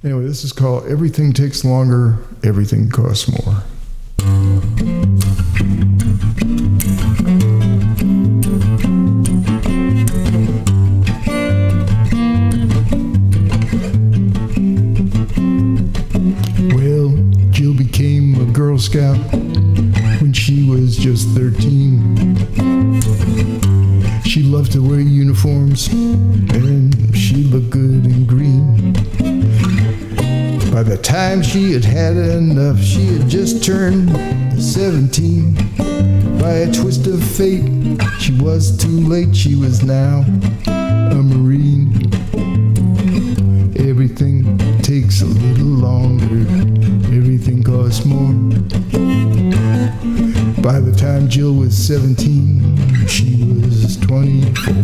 Anyway, this is called Everything Takes Longer, Everything Costs More. Well, Jill became a Girl Scout when she was just 13. She loved to wear uniforms, and she looked good in green. By the time she had had enough, she had just turned 17. By a twist of fate, she was too late. She was now a Marine. Everything takes a little longer. Everything costs more. By the time Jill was 17, she was 24.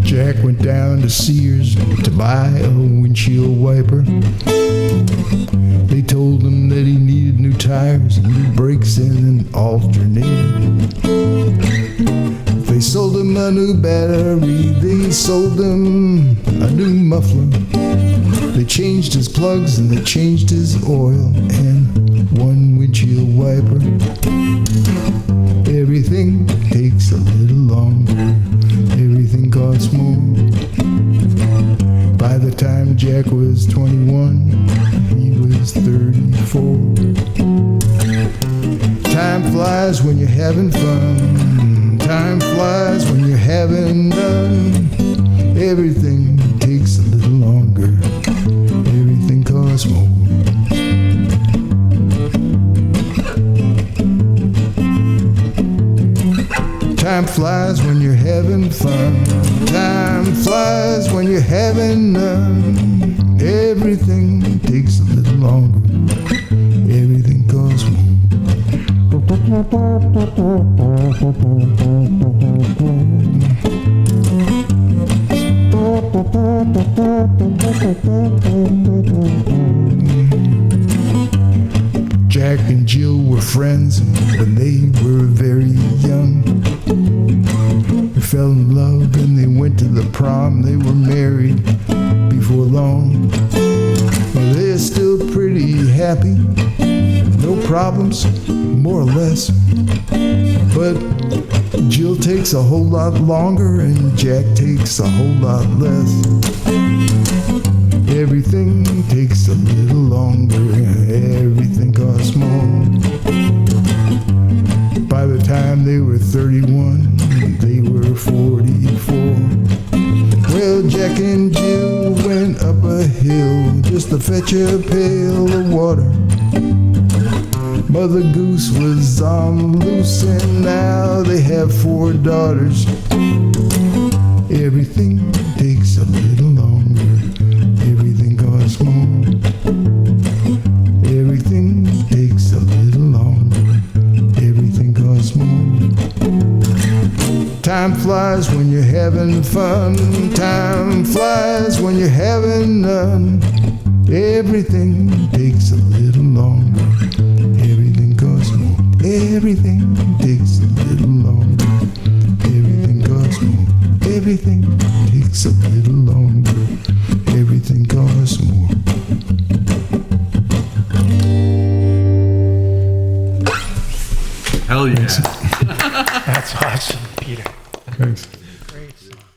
Jack went down to Sears to buy a windshield wiper. They told him that he needed new tires, new brakes, and an alternator. They sold him a new battery, they sold him a new muffler. They changed his plugs and they changed his oil and one windshield wiper. Everything takes a little longer, everything costs more. By the time Jack was 21, he was 34. Time flies when you're having fun. Time flies when you're having none. Everything takes a little longer. Everything costs more. Time flies when you're having fun. Time flies when you're having none. Everything takes a little longer. Everything costs more. Jack and Jill were friends when they were very young. They fell in love and they went to the prom. They were married before long. Well, they're still pretty happy, no problems, more or less. But Jill takes a whole lot longer and Jack takes a whole lot less. Everything takes a little longer, everything costs more. By the time they were 31, they were 44. Well, Jack and Jill went up a hill just to fetch a pail of water. Mother Goose was on the loose and now they have 4 daughters. Everything takes a little longer, everything costs more. Everything takes a little longer, everything costs more. Time flies when you're having fun. Time flies when you're having none. Everything takes a little longer. Everything costs more. Everything takes a little longer. Everything costs more. Everything takes a little longer. Everything costs more. Hell yeah. That's awesome, Peter. Thanks. Great song.